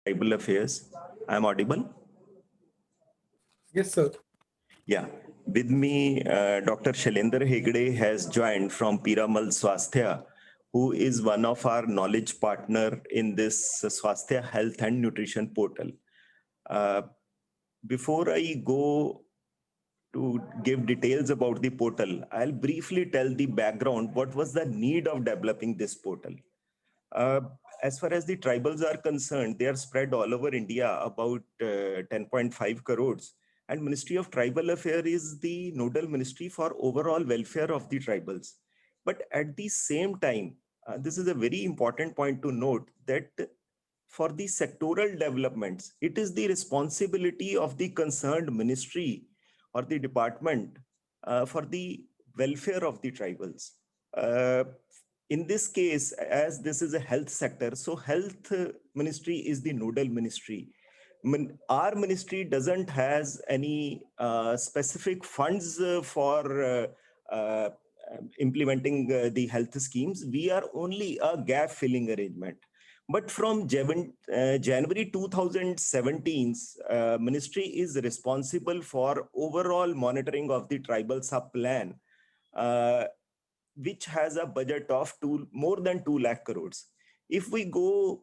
Tribal Affairs. I'm audible? Yes, sir. Yeah. With me, Dr. Shailendra Hegde has joined from Piramal Swasthya, who is one of our knowledge partner in this Swasthya Health and Nutrition portal. Uh, Before I go to give details about the portal, I'll briefly tell the background, what was the need of developing this portal. Uh, as far as the tribals are concerned, they are spread all over India, about 10.5 crores. And Ministry of Tribal Affairs is the nodal ministry for overall welfare of the tribals. But at the same time, this is a very important point to note that for the sectoral developments, it is the responsibility of the concerned ministry or the department for the welfare of the tribals. Uh, in this case, as this is a health sector, so health ministry is the nodal ministry. Our ministry doesn't has any specific funds for implementing the health schemes. We are only a gap filling arrangement. But from January 2017, ministry is responsible for overall monitoring of the tribal sub plan, uh, which has a budget of more than 2 lakh crores. If we go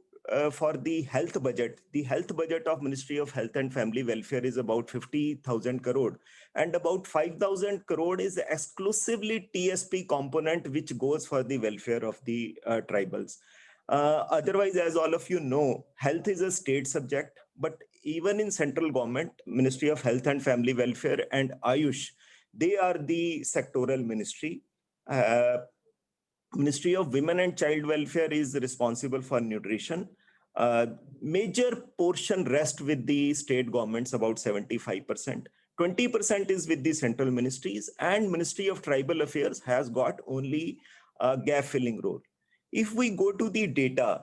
for the health budget of Ministry of Health and Family Welfare is about 50,000 crore, and about 5,000 crore is exclusively TSP component, which goes for the welfare of the tribals. Otherwise, as all of you know, health is a state subject, but even in central government, Ministry of Health and Family Welfare and Ayush, they are the sectoral ministry. uh, Ministry of Women and Child Welfare is responsible for nutrition. Uh, Major portion rest with the state governments, about 75%. 20% is with the central ministries, and Ministry of Tribal Affairs has got only a gap filling role. If we go to the data,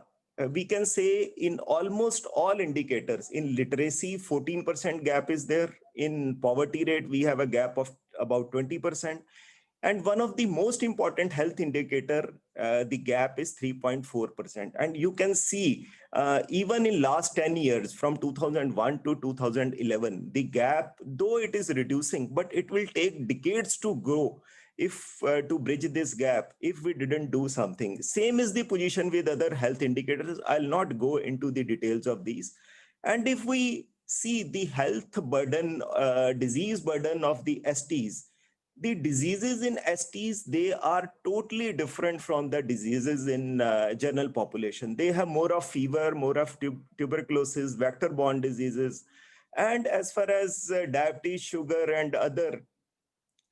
we can say in almost all indicators, in literacy, 14% gap is there. In poverty rate, we have a gap of about 20%. And one of the most important health indicator, the gap is 3.4%. And you can see, even in last 10 years, from 2001 to 2011, the gap, though it is reducing, but it will take decades to grow if to bridge this gap if we didn't do something. Same is the position with other health indicators. I'll not go into the details of these. And if we see the health burden, disease burden of the STs, the diseases in STs, they are totally different from the diseases in general population. They have more of fever, more of tuberculosis, vector-borne diseases. And as far as diabetes, sugar, and other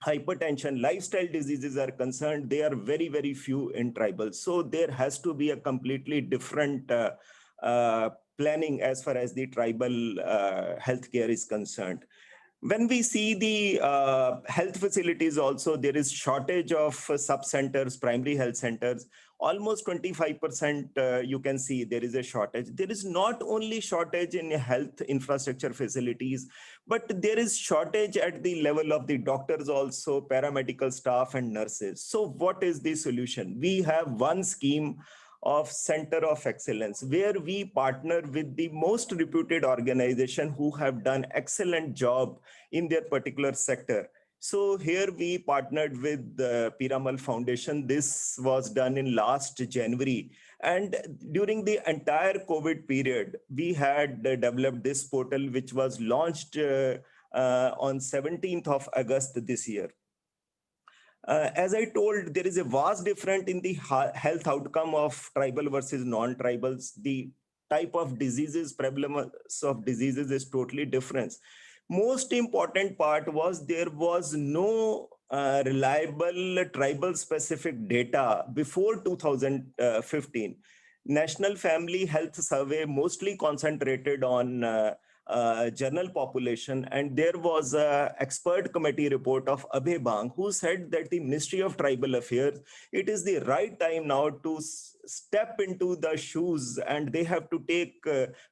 hypertension, lifestyle diseases are concerned, they are very, very few in tribals. So there has to be a completely different planning as far as the tribal healthcare is concerned. When we see the health facilities also, there is shortage of sub-centers, primary health centers. Almost 25% you can see there is a shortage. There is not only shortage in health infrastructure facilities, but there is shortage at the level of the doctors also, paramedical staff and nurses. So what is the solution? We have one scheme of Center of Excellence, where we partner with the most reputed organization who have done excellent job in their particular sector. So here we partnered with the Piramal Foundation. This was done in last January. And during the entire COVID period, we had developed this portal, which was launched on 17th of August this year. As I told, there is a vast difference in the health outcome of tribal versus non-tribals. The type of diseases, prevalence of diseases is totally different. Most important part was there was no reliable tribal specific data before 2015. National Family Health Survey mostly concentrated on general population, and there was a expert committee report of Abhay Bang who said that the Ministry of Tribal Affairs, it is the right time now to step into the shoes, and they have to take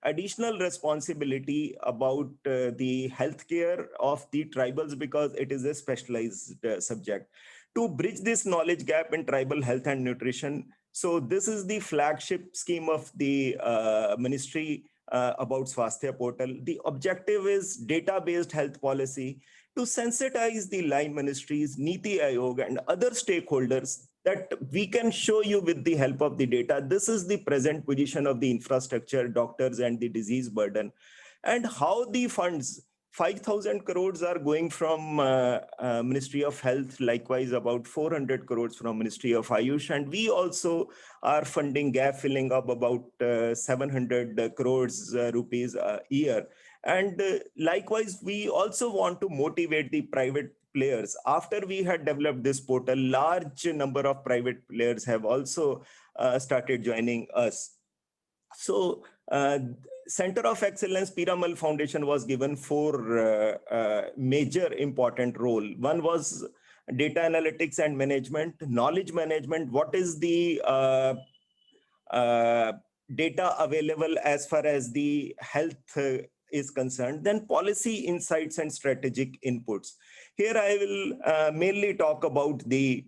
additional responsibility about the healthcare of the tribals, because it is a specialized subject. To bridge this knowledge gap in tribal health and nutrition, so this is the flagship scheme of the ministry. about Swasthya portal. The objective is data-based health policy to sensitize the line ministries, Niti Aayog, and other stakeholders that we can show you with the help of the data. This is the present position of the infrastructure, doctors, and the disease burden, and how the funds 5,000 crores are going from Ministry of Health, likewise about 400 crores from Ministry of Ayush. And we also are funding gap filling of about 700 crores rupees a year. And likewise, we also want to motivate the private players. After we had developed this portal, large number of private players have also started joining us. So Center of Excellence Piramal Foundation was given four major important role. One was data analytics and management, knowledge management. What is the data available as far as the health is concerned? Then policy insights and strategic inputs. Here I will mainly talk about the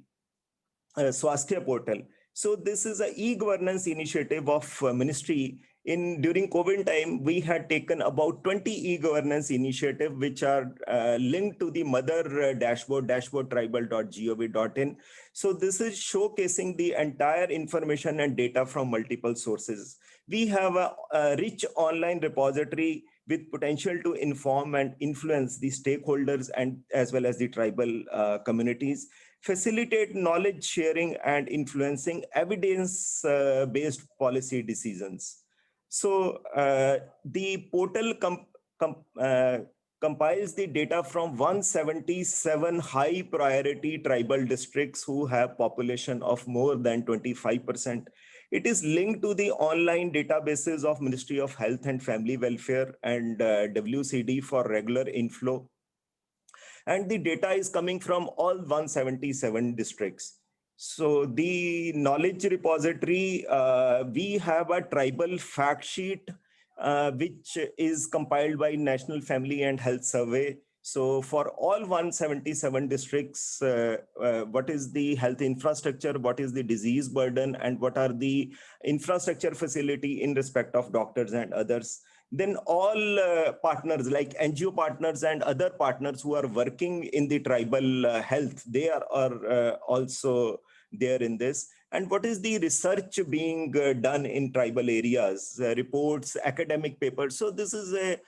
Swasthya portal. So this is a e-governance initiative of ministry. During COVID time, we had taken about 20 e-governance initiative, which are linked to the mother dashboard, dashboardtribal.gov.in. So this is showcasing the entire information and data from multiple sources. We have a rich online repository with potential to inform and influence the stakeholders and as well as the tribal communities, facilitate knowledge sharing and influencing evidence-based policy decisions. So the portal compiles the data from 177 high priority tribal districts who have population of more than 25%. It is linked to the online databases of Ministry of Health and Family Welfare and WCD for regular inflow. And the data is coming from all 177 districts. So the knowledge repository, we have a tribal fact sheet, which is compiled by National Family and Health Survey. So for all 177 districts, what is the health infrastructure, what is the disease burden, and what are the infrastructure facility in respect of doctors and others. Then all partners like NGO partners and other partners who are working in the tribal health, they are also there in this. And what is the research being done in tribal areas, reports, academic papers. So this is a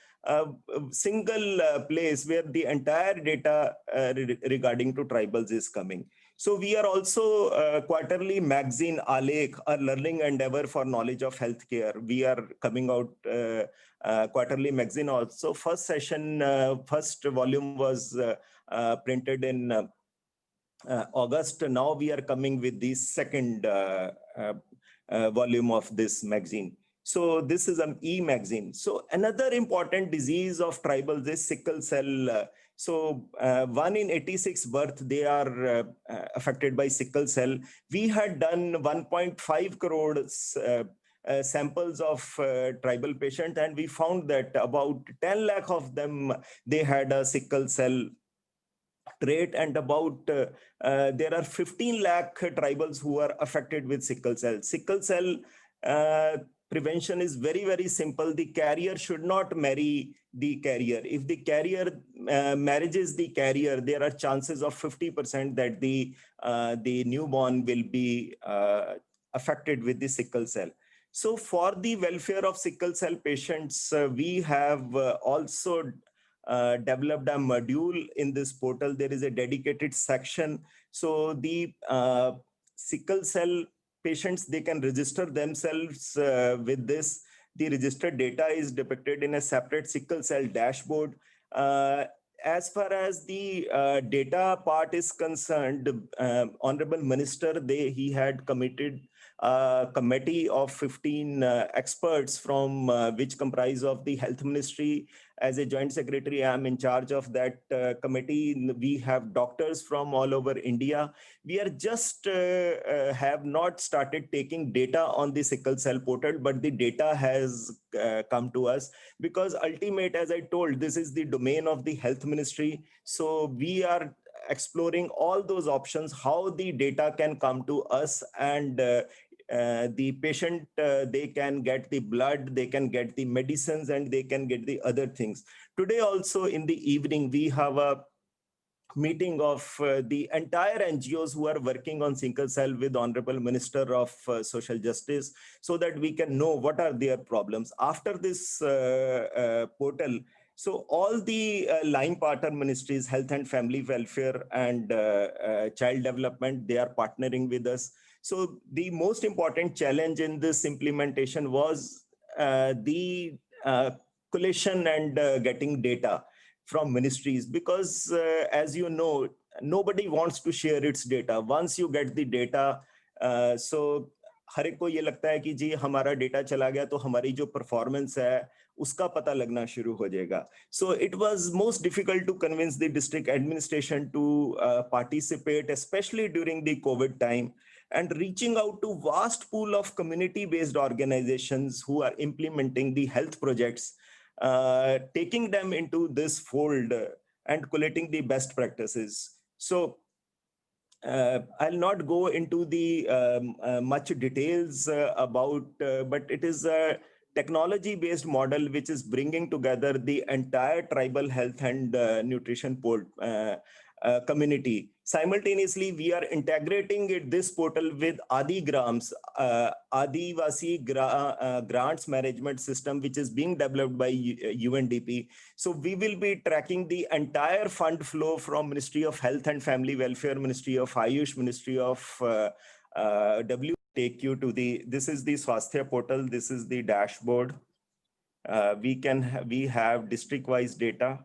single place where the entire data regarding to tribals is coming. So we are also quarterly magazine Alekh, a learning endeavor for knowledge of healthcare. We are coming out quarterly magazine also. First session, first volume was printed in August. Now we are coming with the second volume of this magazine. So this is an e-magazine. So another important disease of tribals is sickle cell. So 1 in 86 birth, they are affected by sickle cell. We had done 1.5 crores samples of tribal patients, and we found that about 10 lakh of them, they had a sickle cell trait, and about there are 15 lakh tribals who are affected with sickle cell. Sickle cell prevention is very, very simple. The carrier should not marry the carrier. If the carrier marries the carrier, there are chances of 50% that the newborn will be affected with the sickle cell. So for the welfare of sickle cell patients, we have also developed a module in this portal. There is a dedicated section. So the sickle cell patients, they can register themselves with this. The registered data is depicted in a separate sickle cell dashboard. As far as the data part is concerned, Honorable Minister, he had committed a committee of 15 experts from which comprise of the Health Ministry. As a Joint Secretary, I am in charge of that committee. We have doctors from all over India. We are just have not started taking data on the sickle cell portal, but the data has come to us because ultimate, as I told, this is the domain of the Health Ministry. So we are exploring all those options, how the data can come to us and the patient, they can get the blood, they can get the medicines, and they can get the other things. Today also in the evening, we have a meeting of the entire NGOs who are working on sickle cell with Honorable Minister of Social Justice, so that we can know what are their problems. After this portal, so all the line partner ministries, Health and Family Welfare and Child Development, they are partnering with us. So the most important challenge in this implementation was the collation and getting data from ministries, because as you know, nobody wants to share its data. Once you get the data, so हर एक को ये लगता है कि जी हमारा data चला गया तो हमारी जो परफॉर्मेंस है उसका पता लगना शुरू हो जाएगा. So it was most difficult to convince the district administration to participate, especially during the COVID time, and reaching out to vast pool of community-based organizations who are implementing the health projects, taking them into this fold and collating the best practices. So I'll not go into the much details about, but it is a technology-based model which is bringing together the entire tribal health and nutrition community. Simultaneously, we are integrating this portal with Adigrams, Adivasi Grants Management System, which is being developed by UNDP. So we will be tracking the entire fund flow from Ministry of Health and Family Welfare, Ministry of Ayush, Ministry of W. Take you to this is the Swasthya portal. This is the dashboard. We have district-wise data.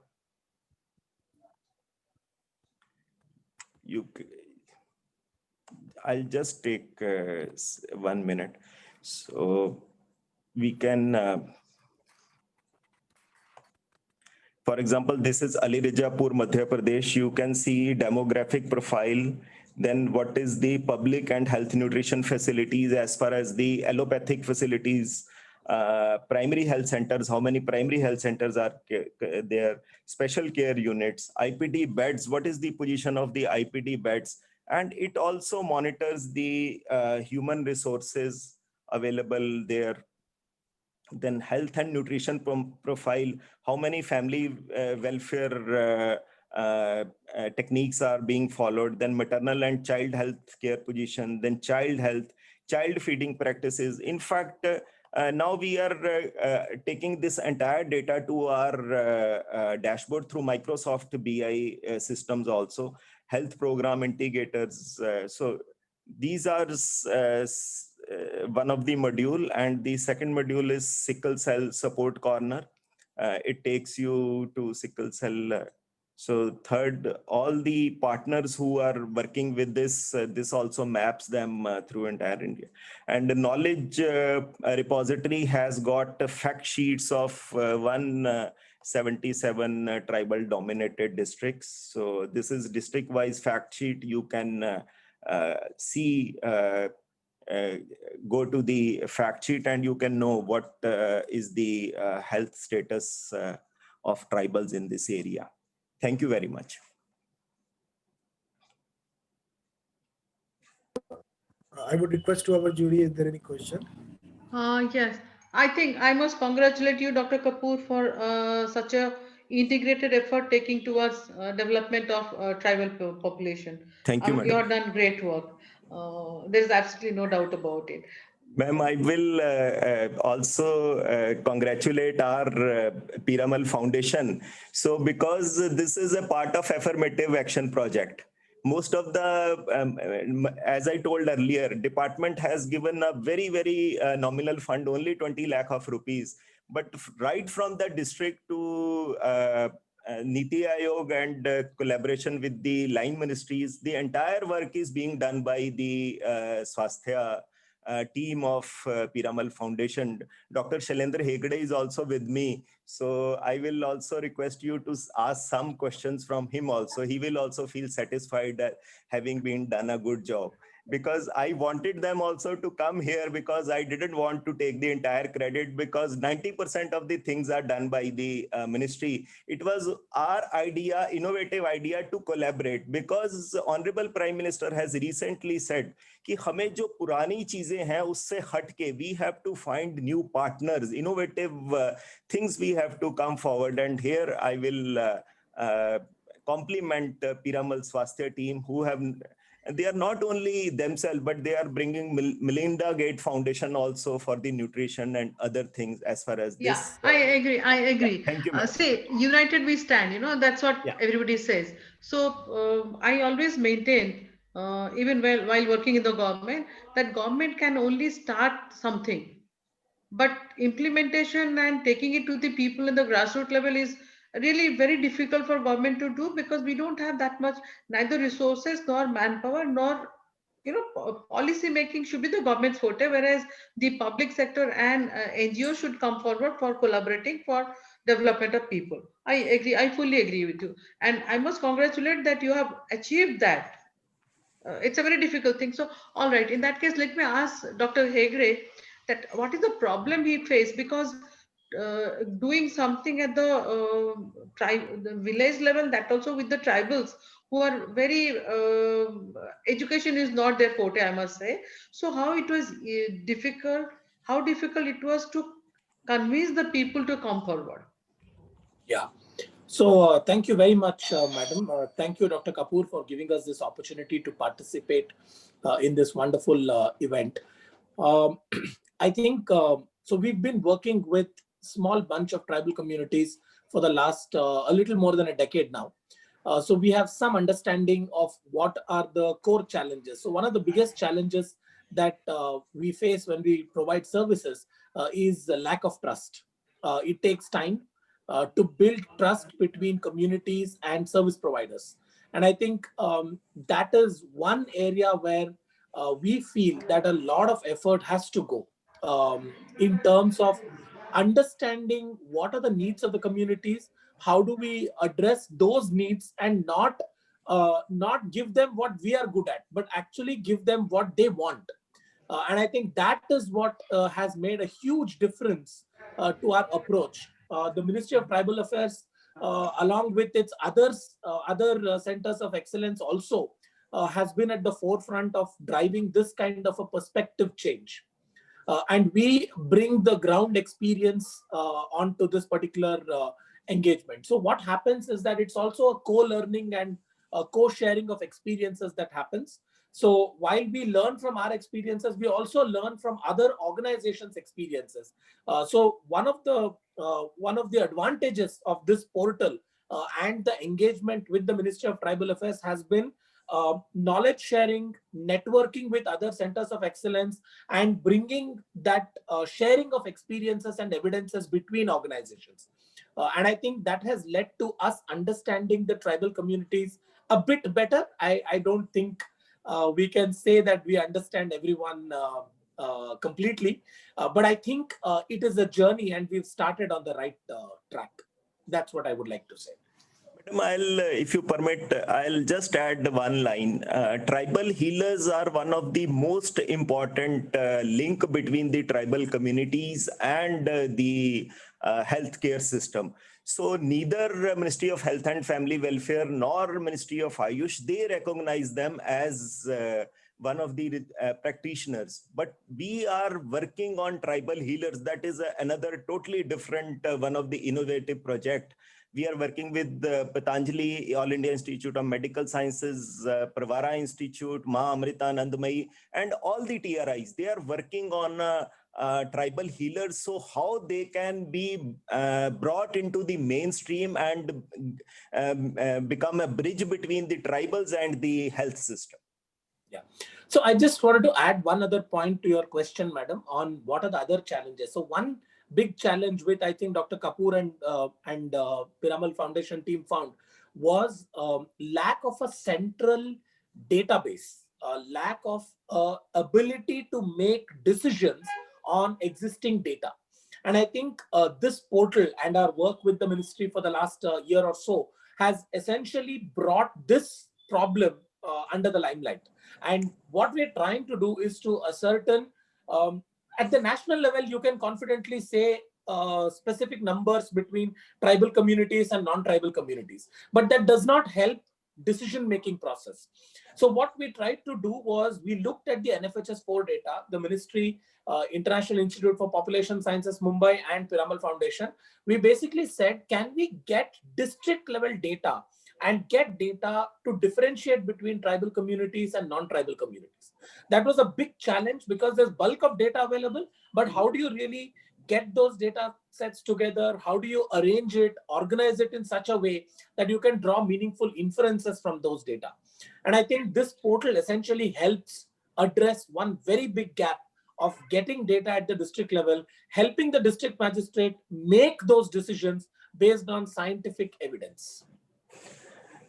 I'll just take 1 minute. So we can, for example, this is Alirijapur, Madhya Pradesh. You can see demographic profile. Then what is the public and health nutrition facilities as far as the allopathic facilities, primary health centers, how many primary health centers are there, special care units, IPD beds, what is the position of the IPD beds, and it also monitors the human resources available there. Then health and nutrition profile, how many family welfare techniques are being followed, then maternal and child health care position, then child health, child feeding practices. In fact, now we are taking this entire data to our dashboard through Microsoft BI systems also, health program integrators. So these are one of the module, and the second module is sickle cell support corner. It takes you to sickle cell. So third, all the partners who are working with this, this also maps them through entire India. And the knowledge repository has got fact sheets of 177 tribal dominated districts. So this is district wise fact sheet. You can see, go to the fact sheet and you can know what is the health status of tribals in this area. Thank you very much. I would request to our jury, is there any question? Yes, I think I must congratulate you, Dr. Kapoor, for such a integrated effort taking towards development of tribal population. Thank you, You madam. have done great work. There's absolutely no doubt about it. Ma'am, I will also congratulate our Piramal Foundation. So because this is a part of affirmative action project, most of the, as I told earlier, department has given a very, very nominal fund, only 20 lakh of rupees. But right from the district to Niti Aayog and collaboration with the line ministries, the entire work is being done by the Swasthya team of Piramal Foundation. Dr. Shailendra Hegde is also with me. So I will also request you to ask some questions from him also. He will also feel satisfied that having been done a good job. because I wanted them also to come here, because I didn't want to take the entire credit, because 90% of the things are done by the ministry. It was our idea, innovative idea, to collaborate, because Honorable Prime Minister has recently said कि हमें जो पुरानी चीजें हैं उससे हट के we have to find new partners, innovative things we have to come forward. And here I will compliment Piramal Swasthya team, who have, they are not only themselves, but they are bringing Melinda Gates Foundation also for the nutrition and other things as far as Yeah, this. I agree. I agree. Thank you, madam. Say, united we stand, that's what Yeah. everybody says. So I always maintain, even while working in the government, that government can only start something. But implementation and taking it to the people in the grassroots level is really very difficult for government to do, because we don't have that much, neither resources nor manpower, nor policy making should be the government's forte, whereas the public sector and NGO should come forward for collaborating for development of people. I agree. I fully agree with you, and I must congratulate that you have achieved that. It's a very difficult thing. So, all right, in that case, let me ask Dr. Hegre that what is the problem he faced, because doing something at the village level, that also with the tribals who are very education is not their forte, I must say. So how it was difficult, how difficult it was to convince the people to come forward. Yeah. So thank you very much, madam. Thank you, Dr. Kapoor, for giving us this opportunity to participate in this wonderful event. I think so. We've been working with small bunch of tribal communities for the last a little more than a decade now. So we have some understanding of what are the core challenges. So one of the biggest challenges that we face when we provide services is the lack of trust. It takes time to build trust between communities and service providers. And I think that is one area where we feel that a lot of effort has to go in terms of understanding what are the needs of the communities, how do we address those needs, and not give them what we are good at, but actually give them what they want. And I think that is what has made a huge difference to our approach. The Ministry of Tribal Affairs, along with its other centers of excellence, also has been at the forefront of driving this kind of a perspective change. And we bring the ground experience onto this particular engagement. So what happens is that it's also a co-learning and a co-sharing of experiences that happens. So while we learn from our experiences, we also learn from other organizations' experiences. So one of the advantages of this portal and the engagement with the Ministry of Tribal Affairs has been knowledge sharing, networking with other centers of excellence, and bringing that sharing of experiences and evidences between organizations. And I think that has led to us understanding the tribal communities a bit better. I don't think we can say that we understand everyone completely, but I think it is a journey and we've started on the right track. That's what I would like to say. Madam, if you permit, I'll just add one line. Tribal healers are one of the most important link between the tribal communities and the healthcare system. So neither Ministry of Health and Family Welfare nor Ministry of Ayush, they recognize them as one of the practitioners. But we are working on tribal healers. That is another totally different one of the innovative project. We are working with Patanjali, All India Institute of Medical Sciences, Pravara Institute, Ma Amrita Nandamayi, and all the TRIs. They are working on tribal healers, so how they can be brought into the mainstream and become a bridge between the tribals and the health system. Yeah. So I just wanted to add one other point to your question, madam, on what are the other challenges. So one big challenge which I think Dr. Kapoor and Piramal Foundation team found was lack of a central database, lack of ability to make decisions on existing data. And I think this portal and our work with the ministry for the last year or so has essentially brought this problem under the limelight. And what we're trying to do is to ascertain, at the national level, you can confidently say specific numbers between tribal communities and non-tribal communities, but that does not help decision-making process. So what we tried to do was we looked at the NFHS 4 data, the Ministry, International Institute for Population Sciences, Mumbai, and Piramal Foundation. We basically said, can we get district level data and get data to differentiate between tribal communities and non-tribal communities? That was a big challenge because there's bulk of data available, but how do you really get those data sets together? How do you arrange it, organize it in such a way that you can draw meaningful inferences from those data? And I think this portal essentially helps address one very big gap of getting data at the district level, helping the district magistrate make those decisions based on scientific evidence.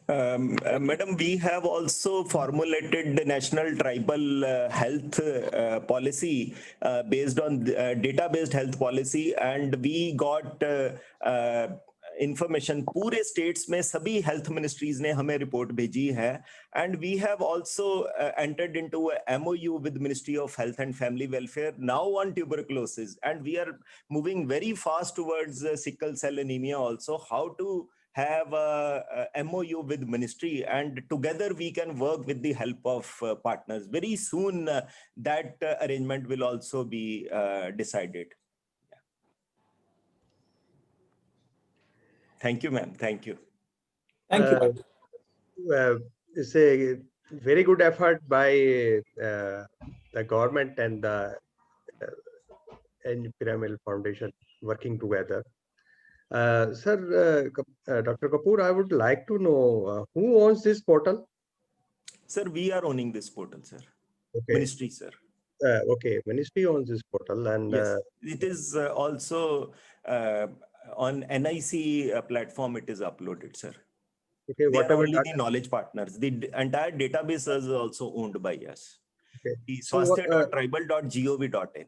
Madam, we have also formulated the national tribal health policy based on data-based health policy, and we got information पूरे states में सभी health ministries ने हमें report भेजी है, and we have also entered into a MOU with Ministry of Health and Family Welfare now on tuberculosis, and we are moving very fast towards sickle cell anemia also, how to have a MOU with ministry, and together we can work with the help of partners. Very soon that arrangement will also be decided. Thank you, ma'am. Thank you. Thank you. It's a very good effort by the government and the Piramal Foundation working together. Sir, Dr. Kapoor, I would like to know who owns this portal? Sir, we are owning this portal, sir. Okay. Ministry, sir. Okay, Ministry owns this portal, and yes, it is also on NIC platform. It is uploaded, sir. Okay, they whatever are only the knowledge partners. The entire database is also owned by us. Okay. The swasthya.tribal.gov.in.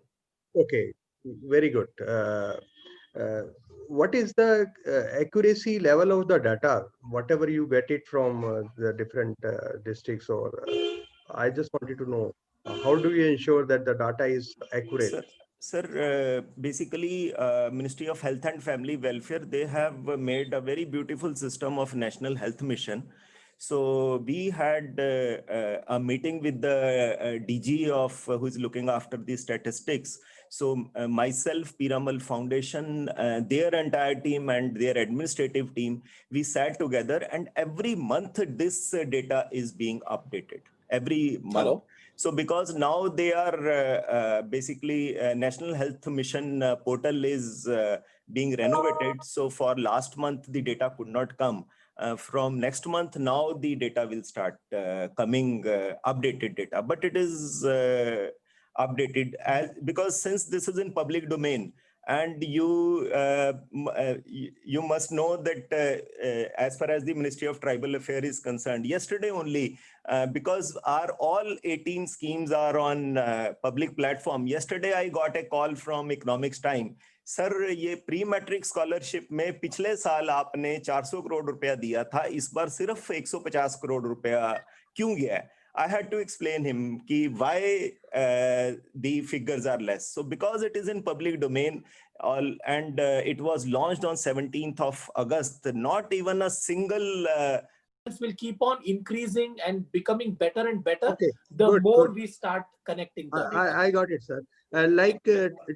Okay, very good. What is the accuracy level of the data, whatever you get it from the different districts, or I just wanted to know, how do you ensure that the data is accurate? Sir, basically, Ministry of Health and Family Welfare, they have made a very beautiful system of National Health Mission. So we had a meeting with the DG of who is looking after the statistics. So myself, Piramal Foundation, their entire team and their administrative team, we sat together, and every month this data is being updated. Every month. Hello. So because now they are basically National Health Mission portal is being renovated. So for last month, the data could not come. From next month, now the data will start coming, updated data. But it is updated because since this is in public domain, and you must know that as far as the Ministry of Tribal Affairs is concerned, yesterday only, because our all 18 schemes are on public platform. Yesterday, I got a call from Economics Time. Sir ये pre matric scholarship में पिछले साल आपने 400 करोड़ रुपया दिया था, इस बार सिर्फ 150 करोड़ रुपया क्यों गया है? I had to explain him ki why the figures are less. So because it is in public domain, and it was launched on 17th of August, not even a single will keep on increasing and becoming better and better. Okay, the good, more good. We start connecting the I got it, sir. Like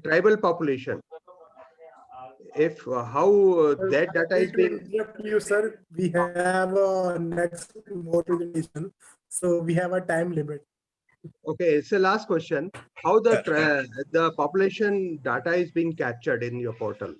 tribal population, if how that data is being... You, sir, we have next more presentation, so we have a time limit. Okay, it's the last question. How the population data is being captured in your portal?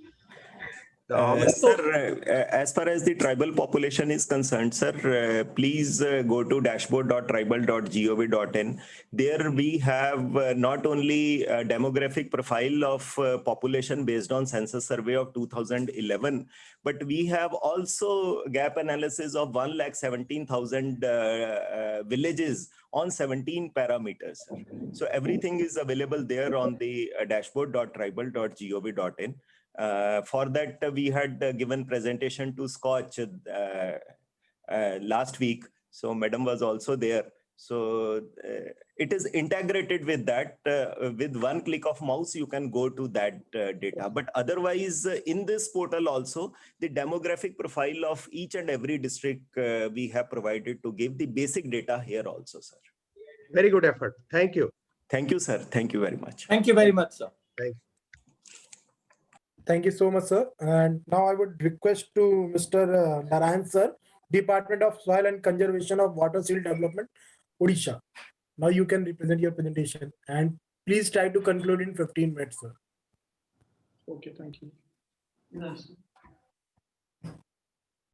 Sir, as far as the tribal population is concerned, sir, please go to dashboard.tribal.gov.in. There we have not only a demographic profile of population based on census survey of 2011, but we have also gap analysis of 1,17,000 villages on 17 parameters. So everything is available there on the dashboard.tribal.gov.in. For that, we had given presentation to Scotch last week. So Madam was also there. So it is integrated with that. With one click of mouse, you can go to that data. But otherwise, in this portal also, the demographic profile of each and every district we have provided to give the basic data here also, sir. Very good effort. Thank you. Thank you, sir. Thank you very much. Thank you very much, sir. Thank you so much, sir. And now I would request to Mr. Narayan, sir, Department of Soil and Conservation of Water Seal Development, Odisha. Now you can represent your presentation and please try to conclude in 15 minutes, sir. Okay, thank you. Yes.